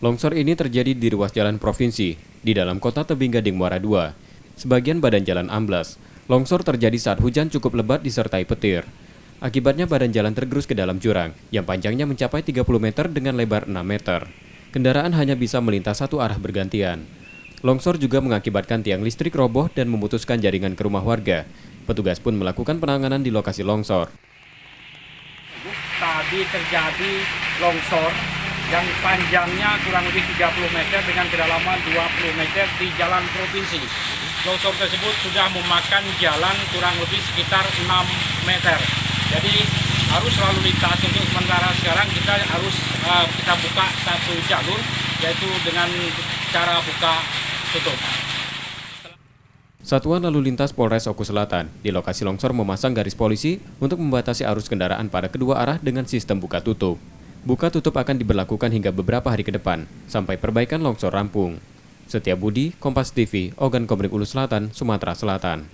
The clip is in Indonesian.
Longsor ini terjadi di ruas jalan provinsi, di dalam kota Tebing Gading Muara II. Sebagian badan jalan amblas. Longsor terjadi saat hujan cukup lebat disertai petir. Akibatnya badan jalan tergerus ke dalam jurang, yang panjangnya mencapai 30 meter dengan lebar 6 meter. Kendaraan hanya bisa melintas satu arah bergantian. Longsor juga mengakibatkan tiang listrik roboh dan memutuskan jaringan ke rumah warga. Petugas pun melakukan penanganan di lokasi longsor. Tadi terjadi longsor yang panjangnya kurang lebih 30 meter dengan kedalaman 20 meter di jalan provinsi. Longsor tersebut sudah memakan jalan kurang lebih sekitar 6 meter. Jadi arus lalu lintas untuk sementara sekarang kita harus kita buka satu jalur, yaitu dengan cara buka tutup. Satuan Lalu Lintas Polres Oku Selatan di lokasi longsor memasang garis polisi untuk membatasi arus kendaraan pada kedua arah dengan sistem buka tutup. Buka tutup akan diberlakukan hingga beberapa hari ke depan, sampai perbaikan longsor rampung. Setiabudi, Kompas TV, Ogan Komering Ulu Selatan, Sumatera Selatan.